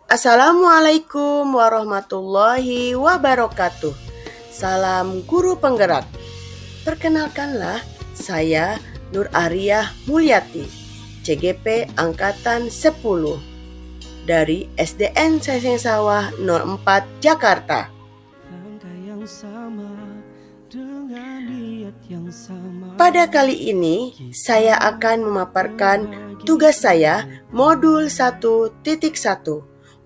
Assalamualaikum warahmatullahi wabarakatuh. Salam guru penggerak. Perkenalkanlah, saya Nur Ariyah Mulyati, CGP Angkatan 10 dari SDN Seseng Sawah 04 Jakarta. Pada kali ini, saya akan memaparkan tugas saya modul 1.1,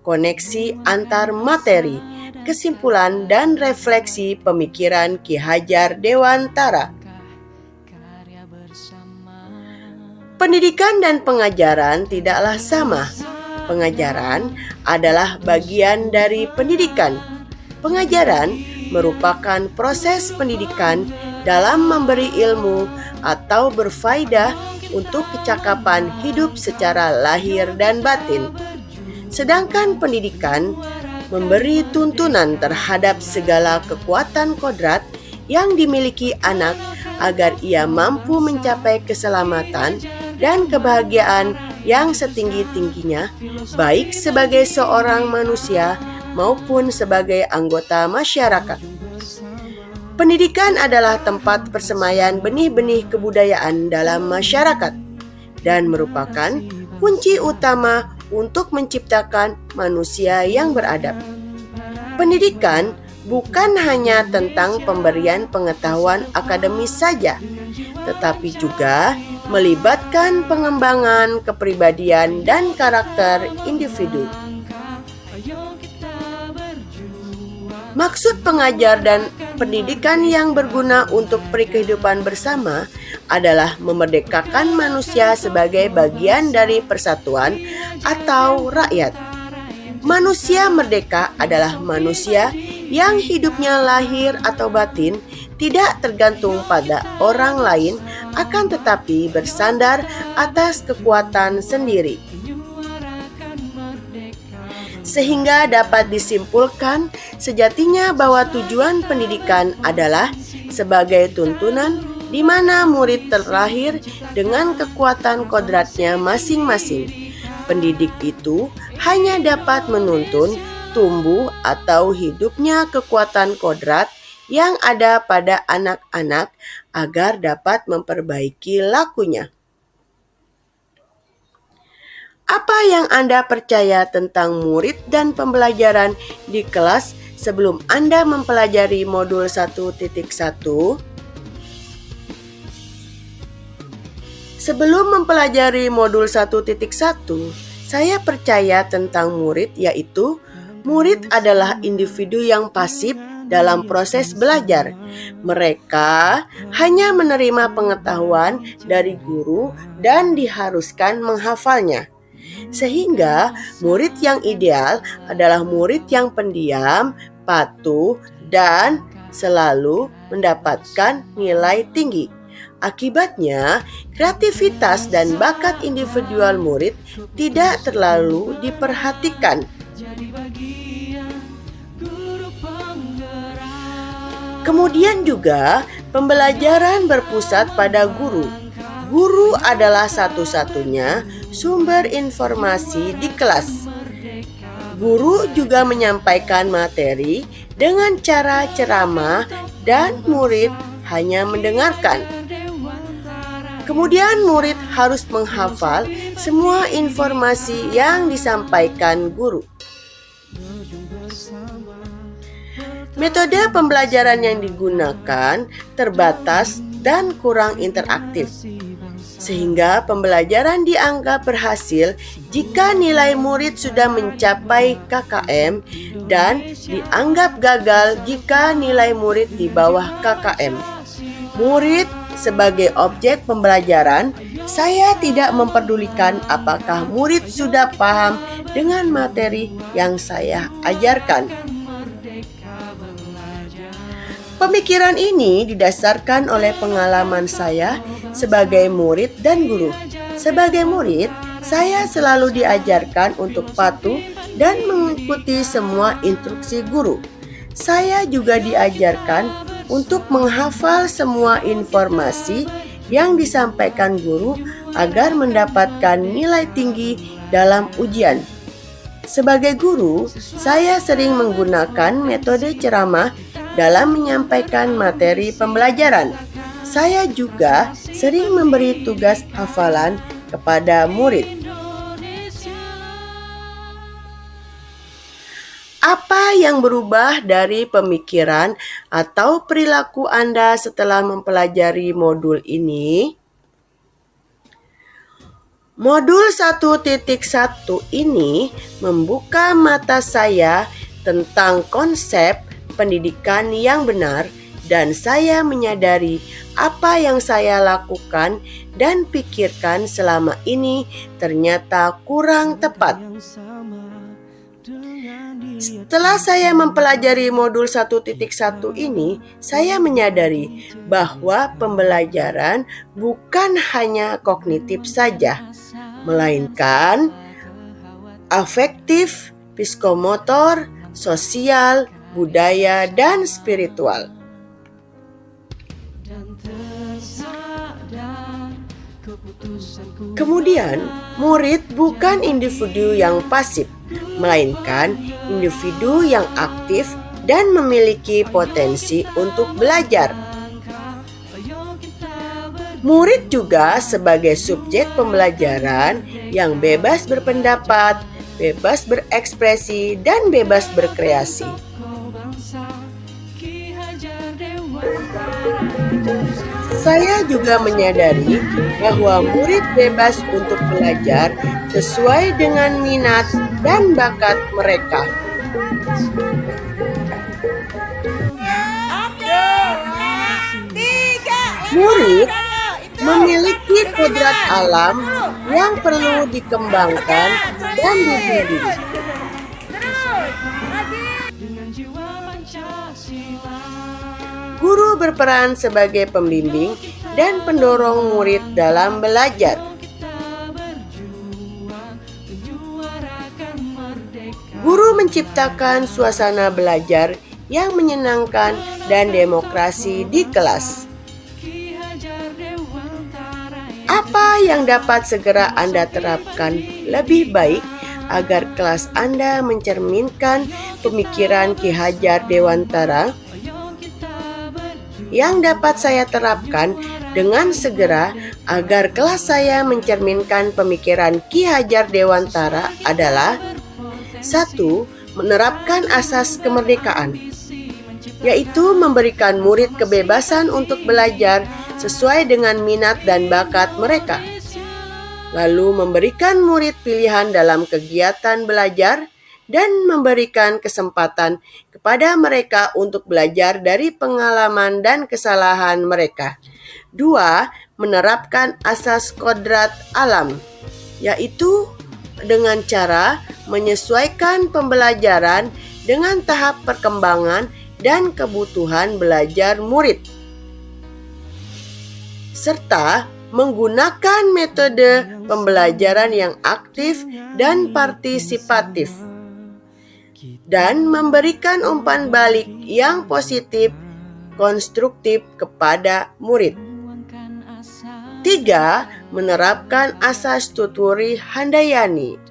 koneksi antar materi, kesimpulan dan refleksi pemikiran Ki Hajar Dewantara. Pendidikan dan pengajaran tidaklah sama. Pengajaran adalah bagian dari pendidikan. Pengajaran merupakan proses pendidikan dalam memberi ilmu atau berfaedah untuk kecakapan hidup secara lahir dan batin. Sedangkan pendidikan memberi tuntunan terhadap segala kekuatan kodrat yang dimiliki anak agar ia mampu mencapai keselamatan dan kebahagiaan yang setinggi-tingginya, baik sebagai seorang manusia maupun sebagai anggota masyarakat. Pendidikan adalah tempat persemaian benih-benih kebudayaan dalam masyarakat dan merupakan kunci utama untuk menciptakan manusia yang beradab. Pendidikan bukan hanya tentang pemberian pengetahuan akademis saja, tetapi juga melibatkan pengembangan kepribadian dan karakter individu. Maksud pengajar dan pendidikan yang berguna untuk kehidupan bersama adalah memerdekakan manusia sebagai bagian dari persatuan atau rakyat. Manusia merdeka adalah manusia yang hidupnya lahir atau batin tidak tergantung pada orang lain, akan tetapi bersandar atas kekuatan sendiri. Sehingga dapat disimpulkan sejatinya bahwa tujuan pendidikan adalah sebagai tuntunan di mana murid terlahir dengan kekuatan kodratnya masing-masing. Pendidik itu hanya dapat menuntun, tumbuh atau hidupnya kekuatan kodrat yang ada pada anak-anak agar dapat memperbaiki lakunya. Apa yang Anda percaya tentang murid dan pembelajaran di kelas sebelum Anda mempelajari modul 1.1? Sebelum mempelajari modul 1.1, saya percaya tentang murid, yaitu murid adalah individu yang pasif dalam proses belajar. Mereka hanya menerima pengetahuan dari guru dan diharuskan menghafalnya. Sehingga murid yang ideal adalah murid yang pendiam, patuh, dan selalu mendapatkan nilai tinggi. Akibatnya, kreativitas dan bakat individual murid tidak terlalu diperhatikan. Kemudian juga, pembelajaran berpusat pada guru. Guru adalah satu-satunya sumber informasi di kelas. Guru juga menyampaikan materi dengan cara ceramah dan murid hanya mendengarkan. Kemudian murid harus menghafal semua informasi yang disampaikan guru. Metode pembelajaran yang digunakan terbatas dan kurang interaktif, sehingga pembelajaran dianggap berhasil jika nilai murid sudah mencapai KKM dan dianggap gagal jika nilai murid di bawah KKM. Murid sebagai objek pembelajaran, saya tidak memperdulikan apakah murid sudah paham dengan materi yang saya ajarkan. Pemikiran ini didasarkan oleh pengalaman saya sebagai murid dan guru. Sebagai murid, saya selalu diajarkan untuk patuh dan mengikuti semua instruksi guru. Saya juga diajarkan untuk menghafal semua informasi yang disampaikan guru agar mendapatkan nilai tinggi dalam ujian. Sebagai guru, saya sering menggunakan metode ceramah dalam menyampaikan materi pembelajaran. Saya juga sering memberi tugas hafalan kepada murid. Apa yang berubah dari pemikiran atau perilaku Anda setelah mempelajari modul ini? Modul 1.1 ini membuka mata saya tentang konsep pendidikan yang benar, dan saya menyadari apa yang saya lakukan dan pikirkan selama ini ternyata kurang tepat. Setelah saya mempelajari modul 1.1 ini, saya menyadari bahwa pembelajaran bukan hanya kognitif saja, melainkan afektif, psikomotor, sosial, budaya, dan spiritual. Kemudian, murid bukan individu yang pasif, melainkan individu yang aktif dan memiliki potensi untuk belajar. Murid juga sebagai subjek pembelajaran yang bebas berpendapat, bebas berekspresi, dan bebas berkreasi. Saya juga menyadari bahwa murid bebas untuk belajar sesuai dengan minat dan bakat mereka. Murid memiliki kodrat alam yang perlu dikembangkan dan dibimbing. Guru berperan sebagai pembimbing dan pendorong murid dalam belajar. Guru menciptakan suasana belajar yang menyenangkan dan demokrasi di kelas. Apa yang dapat segera Anda terapkan lebih baik agar kelas Anda mencerminkan pemikiran Ki Hajar Dewantara? Yang dapat saya terapkan dengan segera agar kelas saya mencerminkan pemikiran Ki Hajar Dewantara adalah 1. Menerapkan asas kemerdekaan, yaitu memberikan murid kebebasan untuk belajar sesuai dengan minat dan bakat mereka. Lalu memberikan murid pilihan dalam kegiatan belajar dan memberikan kesempatan kepada mereka untuk belajar dari pengalaman dan kesalahan mereka. 2. Menerapkan asas kodrat alam, yaitu dengan cara menyesuaikan pembelajaran dengan tahap perkembangan dan kebutuhan belajar murid, serta menggunakan metode pembelajaran yang aktif dan partisipatif, dan memberikan umpan balik yang positif, konstruktif kepada murid. 3. Menerapkan asas tuturi handayani.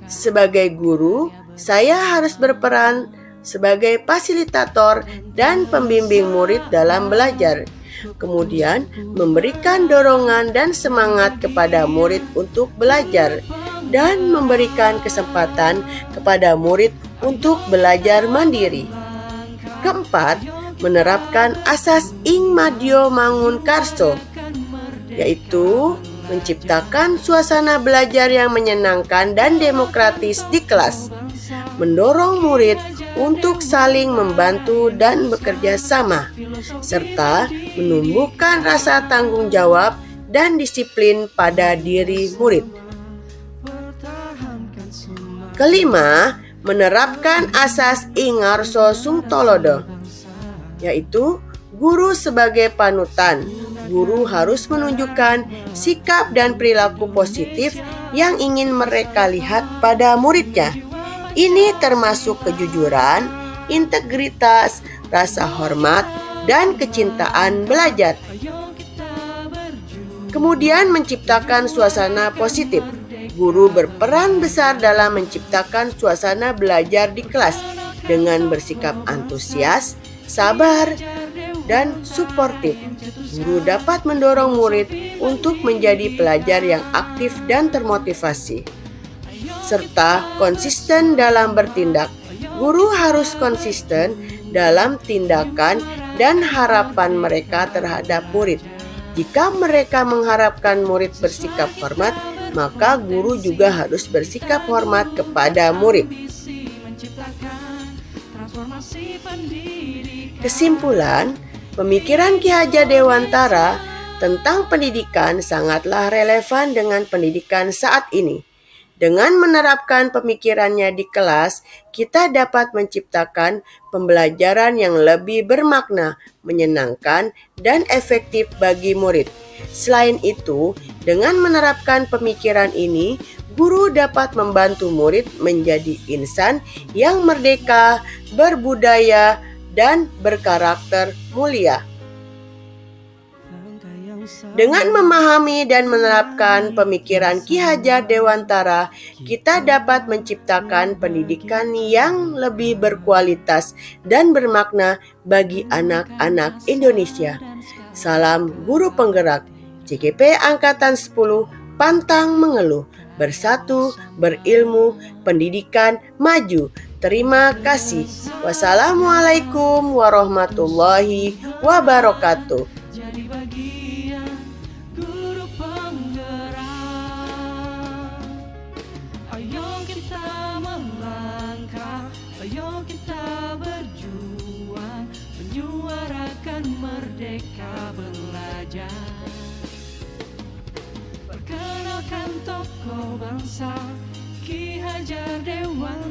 Sebagai guru, saya harus berperan sebagai fasilitator dan pembimbing murid dalam belajar. Kemudian, memberikan dorongan dan semangat kepada murid untuk belajar, dan memberikan kesempatan kepada murid untuk belajar mandiri. 4. Menerapkan asas Ing Madyo Mangun Karso, yaitu menciptakan suasana belajar yang menyenangkan dan demokratis di kelas, mendorong murid untuk saling membantu dan bekerja sama, serta menumbuhkan rasa tanggung jawab dan disiplin pada diri murid. 5. Menerapkan asas Ingarso Sungtolodo, yaitu guru sebagai panutan. Guru harus menunjukkan sikap dan perilaku positif yang ingin mereka lihat pada muridnya. Ini termasuk kejujuran, integritas, rasa hormat, dan kecintaan belajar. Kemudian menciptakan suasana positif. Guru berperan besar dalam menciptakan suasana belajar di kelas dengan bersikap antusias, sabar, dan suportif. Guru dapat mendorong murid untuk menjadi pelajar yang aktif dan termotivasi, serta konsisten dalam bertindak. Guru harus konsisten dalam tindakan dan harapan mereka terhadap murid. Jika mereka mengharapkan murid bersikap hormat, maka guru juga harus bersikap hormat kepada murid. Kesimpulan, pemikiran Ki Hajar Dewantara tentang pendidikan sangatlah relevan dengan pendidikan saat ini. Dengan menerapkan pemikirannya di kelas, kita dapat menciptakan pembelajaran yang lebih bermakna, menyenangkan, dan efektif bagi murid. Selain itu, dengan menerapkan pemikiran ini, guru dapat membantu murid menjadi insan yang merdeka, berbudaya, dan berkarakter mulia. Dengan memahami dan menerapkan pemikiran Ki Hajar Dewantara, kita dapat menciptakan pendidikan yang lebih berkualitas dan bermakna bagi anak-anak Indonesia. Salam guru penggerak, CGP Angkatan 10, pantang mengeluh, bersatu, berilmu, pendidikan maju. Terima kasih. Wassalamualaikum warahmatullahi wabarakatuh. Ayo kita melangkah, ayo kita berjuang, menyuarakan merdeka belajar. Perkenalkan tokoh bangsa, Ki Hajar Dewantara.